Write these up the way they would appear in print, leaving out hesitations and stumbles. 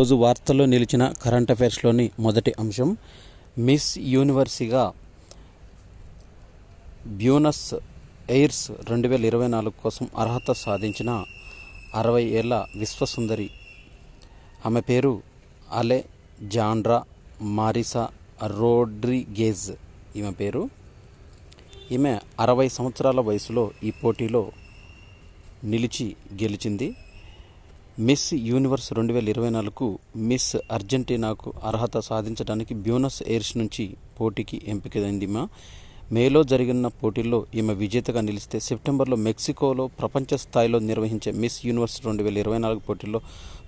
రోజు వార్తల్లో నిలిచిన కరెంట్ అఫైర్స్లోని మొదటి అంశం, మిస్ యూనివర్సిగా బ్యూనస్ ఎయిర్స్ 2024 కోసం అర్హత సాధించిన 60 ఏళ్ల విశ్వసుందరి. ఆమె పేరు అలెజాండ్రా మారిసా రోడ్రిగేజ్. ఈమె 60 సంవత్సరాల వయసులో ఈ పోటీలో నిలిచి గెలిచింది. మిస్ యూనివర్స్ 2024కు మిస్ అర్జెంటీనాకు అర్హత సాధించడానికి బ్యూనస్ ఎయిర్స్ నుంచి పోటీకి ఎంపికైంది. మేలో జరిగిన పోటీల్లో ఈమె విజేతగా నిలిస్తే సెప్టెంబర్లో మెక్సికోలో ప్రపంచ స్థాయిలో నిర్వహించే మిస్ యూనివర్స్ 2024 పోటీల్లో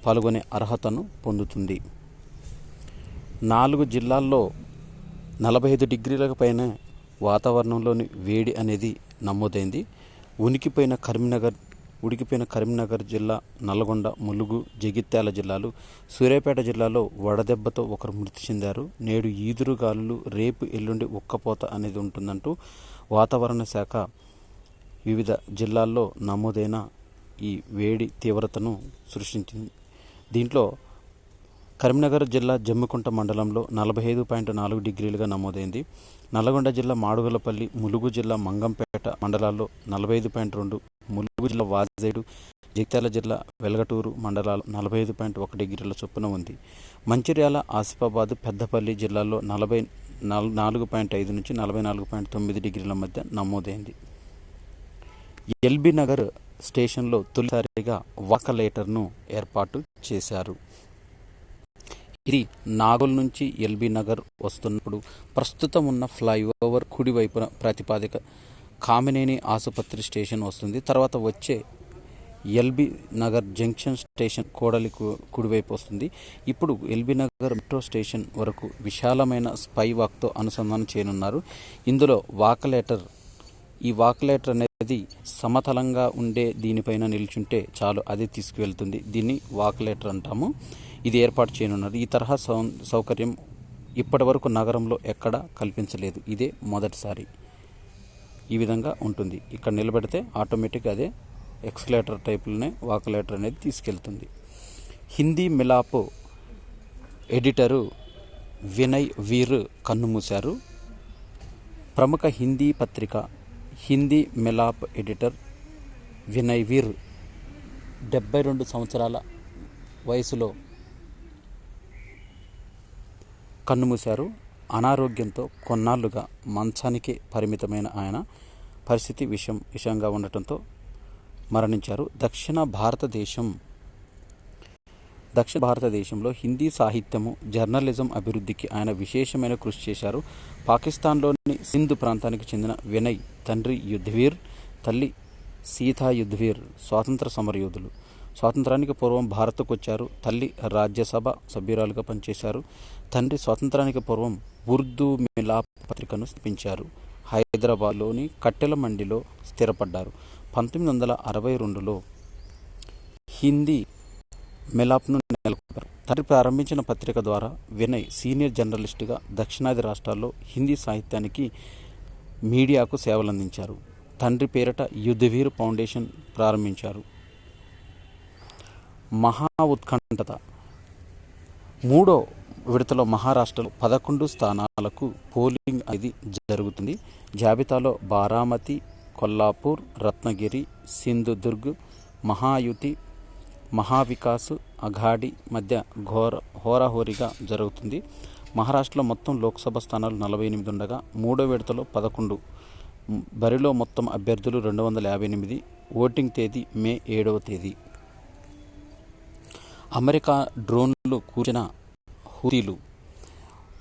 పాల్గొనే అర్హతను పొందుతుంది. 4 జిల్లాల్లో 45 డిగ్రీలకు పైన వాతావరణంలోని వేడి అనేది నమోదైంది. ఉడికిపోయిన కరీంనగర్ జిల్లా, నల్గొండ, ములుగు, జగిత్యాల జిల్లాలు, సూర్యాపేట జిల్లాలో వడదెబ్బతో ఒకరు మృతి చెందారు. నేడు ఈదురుగాలులు, రేపు ఎల్లుండి ఉక్కపోత అనేది ఉంటుందంటూ వాతావరణ శాఖ వివిధ జిల్లాల్లో నమోదైన ఈ వేడి తీవ్రతను సృష్టించింది. దీంట్లో కరీంనగర్ జిల్లా జమ్మికుంట మండలంలో 45.4 డిగ్రీలుగా నమోదైంది. నల్గొండ జిల్లా మాడుగులపల్లి, ములుగు జిల్లా మంగంపేట మండలాల్లో 45.2, ములుగు జిల్లా వాజేడు, జగిత్యాల జిల్లా వెల్గటూరు మండలాలు 45.1 డిగ్రీల చొప్పున ఉంది. మంచిర్యాల, ఆసిఫాబాద్, పెద్దపల్లి జిల్లాల్లో 44.5 నుంచి 44.9 డిగ్రీల మధ్య నమోదైంది. ఎల్బీ నగర్ స్టేషన్లో తొలిసారిగా వాకలేటర్ను ఏర్పాటు చేశారు. ఇది నాగోల్ నుంచి ఎల్బీ నగర్ వస్తున్నప్పుడు ప్రస్తుతం ఉన్న ఫ్లైఓవర్ కుడివైపున ప్రతిపాదిక కామినేని ఆసుపత్రి స్టేషన్ వస్తుంది. తర్వాత వచ్చే ఎల్బీ నగర్ జంక్షన్ స్టేషన్ కోడలి కుడివైపు వస్తుంది. ఇప్పుడు ఎల్బీ నగర్ మెట్రో స్టేషన్ వరకు విశాలమైన స్పై వాక్తో అనుసంధానం చేయనున్నారు. ఇందులో ఈ వాకలేటర్ అనేది సమతలంగా ఉండే దీనిపైన నిల్చుంటే చాలు, అది తీసుకువెళ్తుంది. దీన్ని వాకలేటర్ అంటాము. ఇది ఏర్పాటు చేయనున్నారు. ఈ తరహా సౌకర్యం ఇప్పటి వరకు నగరంలో ఎక్కడా కల్పించలేదు. ఇదే మొదటిసారి. ఈ విధంగా ఉంటుంది. ఇక్కడ నిలబెడితే ఆటోమేటిక్ అదే ఎక్స్కలేటర్ టైపులోనే వాకలేటర్ అనేది తీసుకెళ్తుంది. హిందీ మిలాప్ ఎడిటరు వినయ్ వీర్ కన్నుమూశారు. ప్రముఖ హిందీ పత్రిక హిందీ మిలాప్ ఎడిటర్ వినయ్ వీర్ 72 సంవత్సరాల వయసులో కన్నుమూశారు. అనారోగ్యంతో కొన్నాళ్లుగా మంచానికే పరిమితమైన ఆయన పరిస్థితి విషంగా ఉండటంతో మరణించారు. దక్షిణ భారతదేశంలో హిందీ సాహిత్యము, జర్నలిజం అభివృద్ధికి ఆయన విశేషమైన కృషి చేశారు. పాకిస్తాన్లోని సింధ్ ప్రాంతానికి చెందిన వినయ్ తండ్రి యుద్ధవీర్, తల్లి సీతా యుద్ధవీర్ స్వాతంత్ర సమరయోధులు. స్వాతంత్రానికి పూర్వం భారత్కు వచ్చారు. తల్లి రాజ్యసభ సభ్యురాలుగా పనిచేశారు. తండ్రి స్వాతంత్రానికి పూర్వం ఉర్దూ మిలాప్ పత్రికను స్థాపించారు. హైదరాబాద్లోని కట్టెల మండిలో స్థిరపడ్డారు. 1962లో హిందీ మిలాప్ను నెలకొల్పారు. తండ్రి ప్రారంభించిన పత్రిక ద్వారా వినయ్ సీనియర్ జర్నలిస్టుగా దక్షిణాది రాష్ట్రాల్లో హిందీ సాహిత్యానికి, మీడియాకు సేవలందించారు. తండ్రి పేరిట యుద్ధవీర్ ఫౌండేషన్ ప్రారంభించారు. మహా ఉత్కంఠత. 3వ విడతలో మహారాష్ట్రలో 11 స్థానాలకు పోలింగ్ అనేది జరుగుతుంది. జాబితాలో బారామతి, కొల్లాపూర్, రత్నగిరి, సింధుదుర్గ్, మహాయుతి, మహావికాస్ అఘాడీ మధ్య హోరాహోరీగా జరుగుతుంది. మహారాష్ట్రలో మొత్తం లోక్సభ స్థానాలు 48 ఉండగా 3వ విడతలో 11. బరిలో మొత్తం అభ్యర్థులు 258. ఓటింగ్ తేదీ మే 7వ తేదీ. అమెరికా డ్రోన్లు కూర్చిన హూతీలు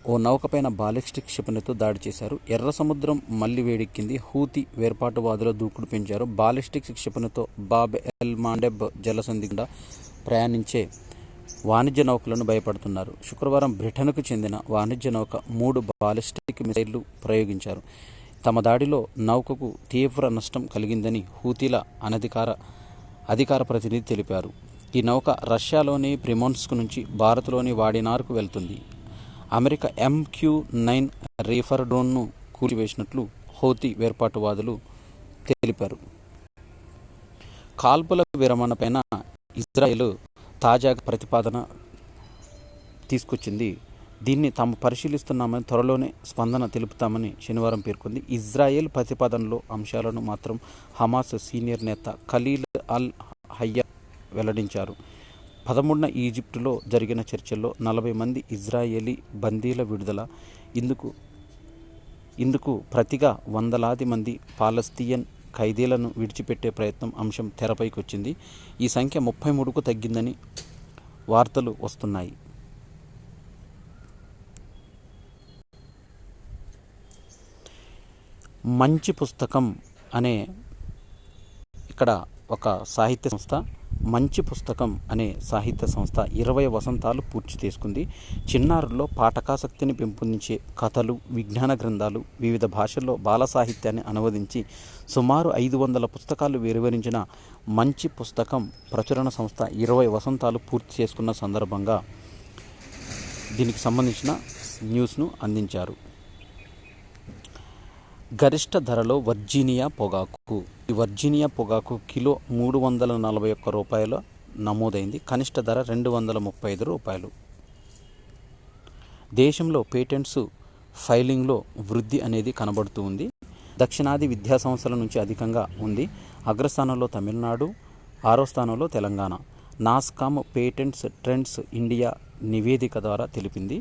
ఓ నౌకపైన బాలిస్టిక్ క్షిపణితో దాడి చేశారు. ఎర్ర సముద్రం మళ్లీ వేడెక్కింది. హూతీ వేర్పాటువాదుల దూకుడు పెంచారు. బాలిస్టిక్ క్షిపణితో బాబ్ ఎల్ మాండెబ్ జలసంధి గుండా ప్రయాణించే వాణిజ్య నౌకలను భయపడుతున్నారు. శుక్రవారం బ్రిటన్కు చెందిన వాణిజ్య నౌక 3 బాలిస్టిక్ మిసైళ్లు ప్రయోగించారు. తమ దాడిలో నౌకకు తీవ్ర నష్టం కలిగిందని హూతీల అధికార ప్రతినిధి తెలిపారు. ఈ నౌక రష్యాలోని ప్రిమోర్స్క్ నుంచి భారత్లోని వాడినార్కు వెళ్తుంది. అమెరికా MQ-9 రీఫర్ డ్రోన్ను కూల్చివేసినట్లు హౌతీ వేర్పాటువాదులు తెలిపారు. కాల్పుల విరమణపైన ఇజ్రాయెల్ తాజాగా ప్రతిపాదన తీసుకొచ్చింది. దీన్ని తాము పరిశీలిస్తున్నామని, త్వరలోనే స్పందన తెలుపుతామని శనివారం పేర్కొంది. ఇజ్రాయెల్ ప్రతిపాదనలో అంశాలను మాత్రం హమాస్ సీనియర్ నేత ఖలీల్ అల్ హయ్యా వెల్లడించారు. 13న ఈజిప్టులో జరిగిన చర్చల్లో 40 మంది ఇజ్రాయేలీ బందీల విడుదల, ఇందుకు ప్రతిగా వందలాది మంది పాలస్తీన్ ఖైదీలను విడిచిపెట్టే ప్రయత్నం అంశం తెరపైకి వచ్చింది. ఈ సంఖ్య 33కు తగ్గిందని వార్తలు వస్తున్నాయి. మంచి పుస్తకం అనే ఇక్కడ ఒక సాహిత్య సంస్థ, మంచి పుస్తకం అనే సాహిత్య సంస్థ 20 వసంతాలు పూర్తి చేసుకుంది. చిన్నారుల్లో పాఠకాసక్తిని పెంపొందించే కథలు, విజ్ఞాన గ్రంథాలు, వివిధ భాషల్లో బాల సాహిత్యాన్ని అనువదించి సుమారు 500 పుస్తకాలు వెలువరించిన మంచి పుస్తకం ప్రచురణ సంస్థ 20 వసంతాలు పూర్తి చేసుకున్న సందర్భంగా దీనికి సంబంధించిన న్యూస్ను అందించారు. గరిష్ట ధరలో వర్జీనియా పొగాకు. ఈ వర్జీనియా పొగాకు కిలో 341 రూపాయల నమోదైంది. కనిష్ట ధర 235 రూపాయలు. దేశంలో పేటెంట్స్ ఫైలింగ్లో వృద్ధి అనేది కనబడుతూ ఉంది. దక్షిణాది విద్యా సంస్థల నుంచి అధికంగా ఉంది. అగ్రస్థానంలో తమిళనాడు, 6వ స్థానంలో Telangana. NASSCOM patents trends India నివేదిక ద్వారా తెలిపింది.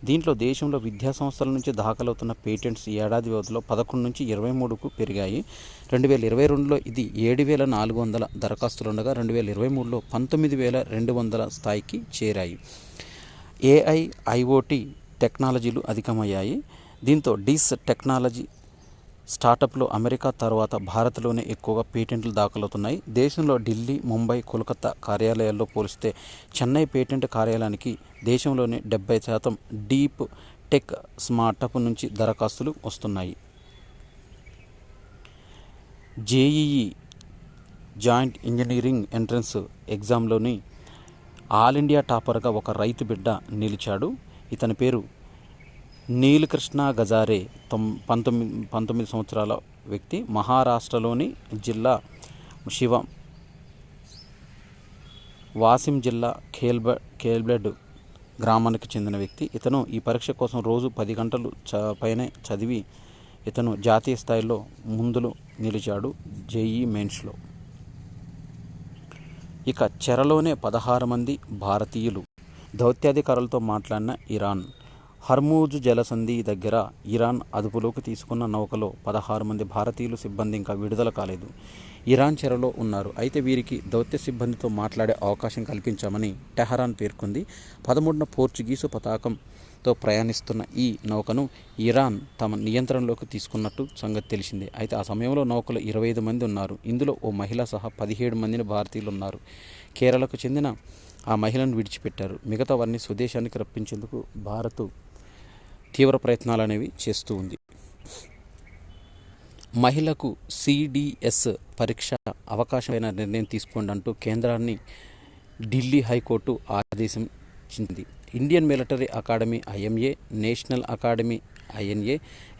దీంట్లో దేశంలో విద్యా సంస్థల నుంచి దాఖలవుతున్న పేటెంట్స్ ఏడాది వ్యవధిలో 11 నుంచి 23కు పెరిగాయి. 2022లో ఇది 7,400 దరఖాస్తులుండగా 2023లో 19,200 స్థాయికి చేరాయి. AI, IoT టెక్నాలజీలు అధికమయ్యాయి. దీంతో డిస్ టెక్నాలజీ స్టార్టప్లో అమెరికా తర్వాత భారత్లోనే ఎక్కువగా పేటెంట్లు దాఖలవుతున్నాయి. దేశంలో ఢిల్లీ, ముంబై, కోల్కతా కార్యాలయాల్లో పోలిస్తే చెన్నై పేటెంట్ కార్యాలయానికి దేశంలోనే 70% డీప్ టెక్ స్టార్టప్ నుంచి దరఖాస్తులు వస్తున్నాయి. JEE జాయింట్ ఇంజనీరింగ్ ఎంట్రన్స్ ఎగ్జామ్లోని ఆల్ ఇండియా టాపర్గా ఒక రైతు బిడ్డ నిలిచాడు. ఇతని పేరు నీలకృష్ణ గజారే. 19 సంవత్సరాల వ్యక్తి. మహారాష్ట్రలోని జిల్లా వాసిం జిల్లా ఖేల్బ్లెడ్ గ్రామానికి చెందిన వ్యక్తి. ఇతను ఈ పరీక్ష కోసం రోజు 10 గంటలు పైనే చదివి ఇతను జాతీయ స్థాయిలో ముందులో నిలిచాడు JEE మెయిన్స్లో. ఇక చెరలోనే 16 మంది భారతీయులు. దౌత్యాధికారులతో మాట్లాడిన ఇరాన్. హర్మూజ్ జలసంధి దగ్గర ఇరాన్ అదుపులోకి తీసుకున్న నౌకలో 16 మంది భారతీయులు సిబ్బంది ఇంకా విడుదల కాలేదు. ఇరాన్ చెరలో ఉన్నారు. అయితే వీరికి దౌత్య సిబ్బందితో మాట్లాడే అవకాశం కల్పించామని టెహరాన్ పేర్కొంది. 13న పోర్చుగీసు పతాకంతో ప్రయాణిస్తున్న ఈ నౌకను ఇరాన్ తమ నియంత్రణలోకి తీసుకున్నట్టు సంగతి తెలిసిందే. అయితే ఆ సమయంలో నౌకలో 25 మంది ఉన్నారు. ఇందులో ఓ మహిళ సహా 17 మందిని భారతీయులు ఉన్నారు. కేరళకు చెందిన ఆ మహిళను విడిచిపెట్టారు. మిగతా వారిని స్వదేశానికి రప్పించేందుకు భారత్ తీవ్ర ప్రయత్నాలు అనేవి చేస్తూ ఉంది. మహిళకు CDS పరీక్ష అవకాశమైన నిర్ణయం తీసుకోండి అంటూ కేంద్రాన్ని ఢిల్లీ హైకోర్టు ఆదేశించింది. Indian military academy IMA, national academy INA,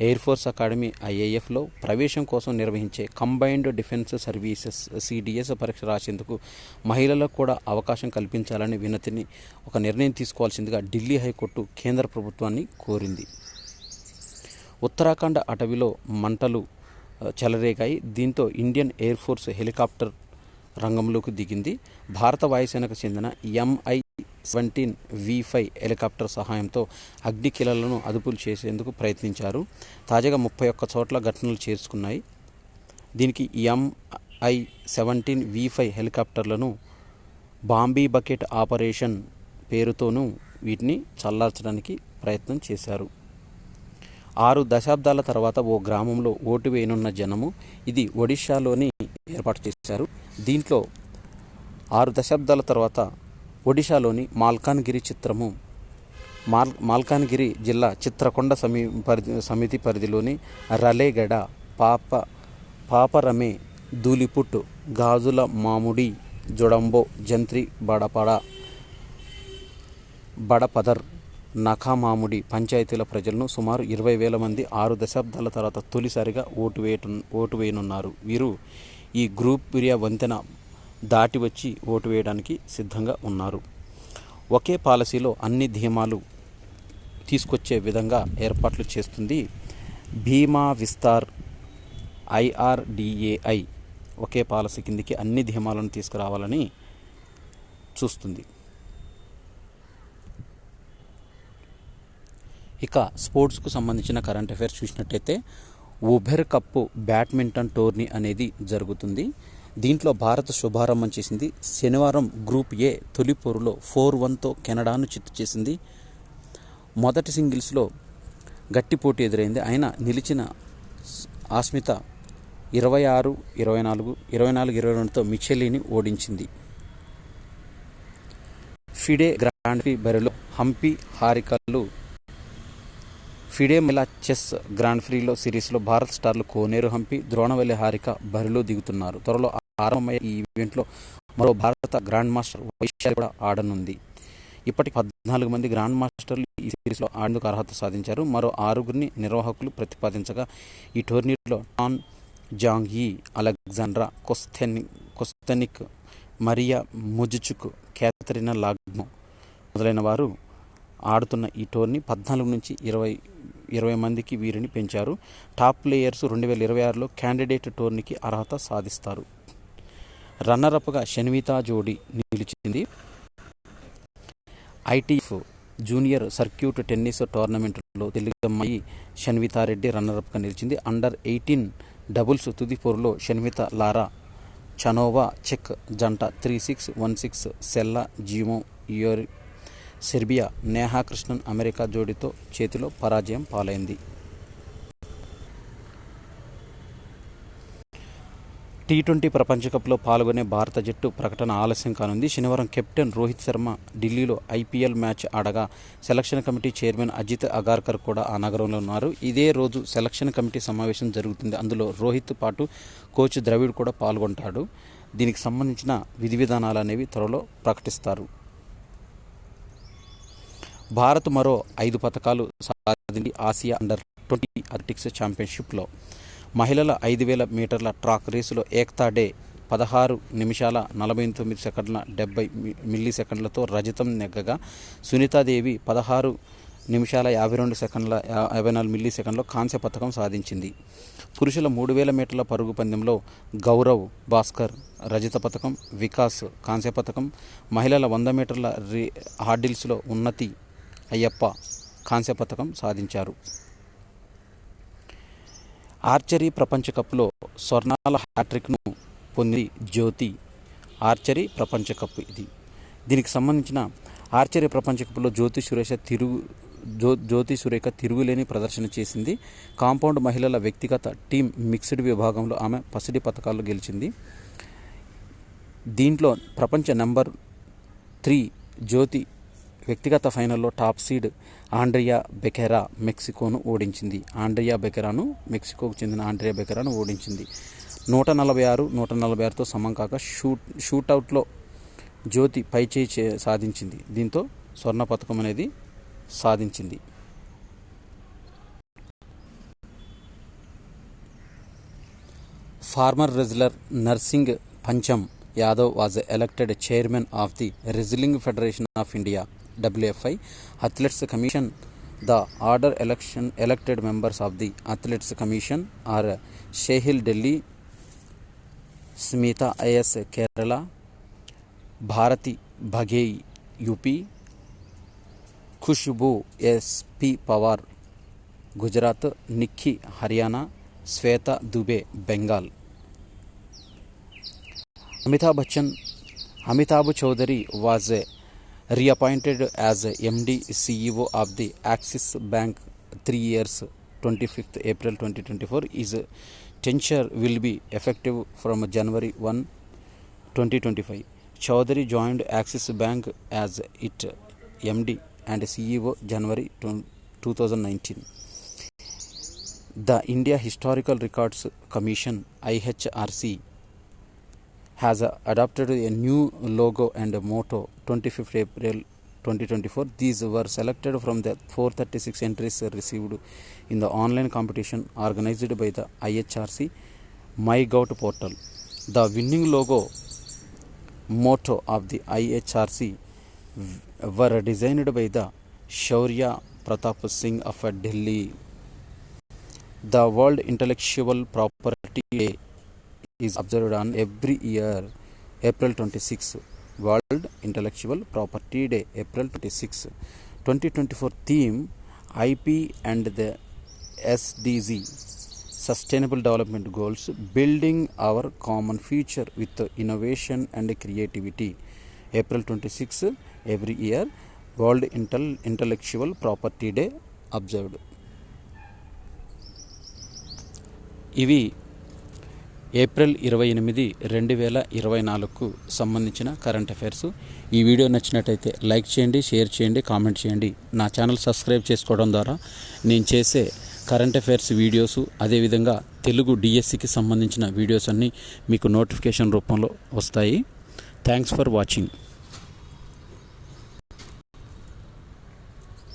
air force academy IAFలో ప్రవేశం కోసం నిర్వహించే కంబైన్డ్ డిఫెన్స్ సర్వీసెస్ CDS పరీక్ష రాసేందుకు మహిళలకు కూడా అవకాశం కల్పించాలని వినతిని ఒక నిర్ణయం తీసుకోవాల్సిందిగా ఢిల్లీ హైకోర్టు కేంద్ర ప్రభుత్వాన్ని కోరింది. ఉత్తరాఖండ్ అటవీలో మంటలు చెలరేగాయి. దీంతో ఇండియన్ ఎయిర్ ఫోర్స్ హెలికాప్టర్ రంగంలోకి దిగింది. భారత వాయుసేనకు చెందిన MI-17 V5 హెలికాప్టర్ సహాయంతో అగ్నికిలలను అదుపులు చేసేందుకు ప్రయత్నించారు. తాజాగా 31 చోట్ల ఘటనలు చేరుకున్నాయి. దీనికి MI-17 V5 హెలికాప్టర్లను బాంబీ బకెట్ ఆపరేషన్ పేరుతోనూ వీటిని చల్లార్చడానికి ప్రయత్నం చేశారు. 6 దశాబ్దాల తర్వాత ఓ గ్రామంలో ఓటు వేయనున్న జనము. ఇది ఒడిశాలోని ఏర్పాటు చేశారు. దీంట్లో 6 దశాబ్దాల తర్వాత ఒడిశాలోని మాల్కాన్గిరి జిల్లా చిత్రకొండ సమితి పరిధిలోని రలేగడ, పాపరమే, ధూలిపుట్, గాజుల మాముడి, జొడంబో, జంత్రి, బడపదర్, నఖమాముడి పంచాయతీల ప్రజలను సుమారు 20,000 మంది 6 దశాబ్దాల తర్వాత తొలిసారిగా ఓటు వేయనున్నారు. వీరు ఈ గ్రూప్ పిరియా వంతెన దాటి వచ్చి ఓటు వేయడానికి సిద్ధంగా ఉన్నారు. ఒకే పాలసీలో అన్ని ధీమాలు తీసుకొచ్చే విధంగా ఏర్పాట్లు చేస్తుంది బీమా విస్తార్ IRDAI. ఒకే పాలసీ కిందికి అన్ని ధీమాలను తీసుకురావాలని చూస్తుంది. ఇక స్పోర్ట్స్కు సంబంధించిన కరెంట్ అఫైర్స్ చూసినట్టయితే ఉబెర్ కప్ బ్యాడ్మింటన్ టోర్నీ అనేది జరుగుతుంది. దీంట్లో భారత్ శుభారంభం చేసింది. శనివారం గ్రూప్ ఏ తొలి పోరులో 4-1తో కెనడాను చిత్తు చేసింది. మొదటి సింగిల్స్లో గట్టి పోటీ ఎదురైంది. అయినా నిలిచిన ఆస్మిత 26-24, 24-22తో మిచెలీని ఓడించింది. ఫిడే గ్రాండ్ ప్రీ బరిలో హంపి హారికలు ఫిడే మహిళా చెస్ గ్రాండ్ ప్రీలో సిరీస్లో భారత్ స్టార్లు కోనేరు హంపి, ద్రోణవల్లి హారిక బరిలో దిగుతున్నారు. త్వరలో ఆరంభమయ్యే ఈ ఈవెంట్లో మరో భారత గ్రాండ్ మాస్టర్ వైశాలి కూడా ఆడనుంది. ఇప్పటికి 14 మంది గ్రాండ్ మాస్టర్లు ఈ సిరీస్లో ఆడేందుకు అర్హత సాధించారు. మరో 6గురిని నిర్వాహకులు ప్రతిపాదించగా ఈ టోర్నీలో టాన్ జాంగ్ యీ, అలెగ్జాండ్రా కొస్తెనిక్, మరియా ముజుచుక్, క్యాథరినా లాగ్మో మొదలైన వారు ఆడుతున్న ఈ టోర్నీ 14 నుంచి 20 మందికి వీరిని పెంచారు. టాప్ ప్లేయర్స్ 2026లో క్యాండిడేట్ టోర్నీకి అర్హత సాధిస్తారు. రన్నరప్గా షన్వితా జోడీ నిలిచింది. ITF జూనియర్ సర్క్యూట్ టెన్నిస్ టోర్నమెంట్లో తెలుగమ్మాయి షన్వితారెడ్డి రన్నరప్గా నిలిచింది. అండర్-18 డబుల్స్ తుది పోరులో షన్విత లారా చనోవా చెక్ జంట 3-6, 1-6 సెల్లా జీమో ఇయోరి సెర్బియా నేహా కృష్ణన్ అమెరికా జోడీతో చేతిలో పరాజయం పాలైంది. T20 ప్రపంచ కప్లో పాల్గొనే భారత జట్టు ప్రకటన ఆలస్యం కానుంది. శనివారం కెప్టెన్ రోహిత్ శర్మ ఢిల్లీలో IPL మ్యాచ్ ఆడగా selection committee chairman Ajit Agarkar కూడా ఆ నగరంలో ఉన్నారు. ఇదే రోజు సెలక్షన్ కమిటీ సమావేశం జరుగుతుంది. అందులో రోహిత్ పాటు కోచ్ ద్రవిడ్ కూడా పాల్గొంటాడు. దీనికి సంబంధించిన విధి విధానాలు అనేవి త్వరలో ప్రకటిస్తారు. భారత్ మరో 5 పతకాలు సాధించింది ఆసియా అండర్-20 అథ్లెటిక్స్ ఛాంపియన్షిప్లో. మహిళల 5000 మీటర్ల ట్రాక్ రేసులో ఏక్తా డే 16 నిమిషాల 49 సెకండ్ల 70 మిల్లీసెకండ్లతో రజతం నెగ్గగా సునీతాదేవి 16 నిమిషాల 52 సెకండ్ల 54 మిల్లీసెకండ్లో కాంస్య పథకం సాధించింది. పురుషుల 3000 మీటర్ల పరుగు పందెంలో గౌరవ్ భాస్కర్ రజత పథకం, వికాస్ కాంస్య పథకం. మహిళల 100 మీటర్ల హార్డిల్స్లో ఉన్నతి అయ్యప్ప కాంస్య పథకం సాధించారు. ఆర్చరీ ప్రపంచ కప్లో స్వర్ణాల హ్యాట్రిక్ను పొంది జ్యోతి. ఆర్చరీ ప్రపంచ కప్ ఇది. దీనికి సంబంధించిన ఆర్చరీ ప్రపంచ కప్లో జ్యోతి సురేఖ తిరుగులేని ప్రదర్శన చేసింది. కాంపౌండ్ మహిళల వ్యక్తిగత టీం మిక్స్డ్ విభాగంలో ఆమె పసిడి పతకాలు గెలిచింది. దీంట్లో ప్రపంచ నెంబర్ 3 జ్యోతి వ్యక్తిగత ఫైనల్లో టాప్ సీడ్ ఆండ్రియా బెకెరా మెక్సికోను ఓడించింది. మెక్సికోకు చెందిన ఆండ్రియా బెకెరాను ఓడించింది. 146-146తో సమం కాక షూటౌట్లో జ్యోతి పైచేయి సాధించింది. దీంతో స్వర్ణ పథకం అనేది సాధించింది. Former wrestler Narsingh Pancham Yadav was elected chairman of the wrestling federation of India WFI Athletes Commission. The order elected members of the Athletes Commission are Shehil Delhi, Smita IS Kerala, Bharati Bhagey UP, Khushbu SP Pawar Gujarat, Nikki Haryana, Sweta Dubey Bengal. Amitabh Chaudhary was reappointed as MD CEO of the Axis Bank 3 years 25th April 2024. His tenure will be effective from January 1, 2025. Chaudhary joined Axis Bank as its MD and CEO January 2019. The India Historical Records Commission IHRC has adopted a new logo and motto 25th April 2024. These were selected from the 436 entries received in the online competition organized by the IHRC MyGout portal. The winning logo motto of the IHRC were designed by the Shaurya Pratap Singh of Delhi. The World Intellectual Property Day is observed on every year, April 26. World Intellectual Property Day, April 26. 2024 theme IP and the SDG, Sustainable Development Goals, building our common future with innovation and creativity. April 26 every year, World Intellectual Property Day observed. ఇవి April 28, 2024కు సంబంధించిన current affairs. ఈ video నచ్చినట్టయితే like చేయండి, share చేయండి, comment చేయండి. నా channel subscribe చేసుకోవడం ద్వారా నేను చేసే కరెంట్ అఫైర్స్ వీడియోస్, అదేవిధంగా తెలుగు డిఎస్సికి సంబంధించిన వీడియోస్ అన్నీ మీకు నోటిఫికేషన్ రూపంలో వస్తాయి. Thanks for watching.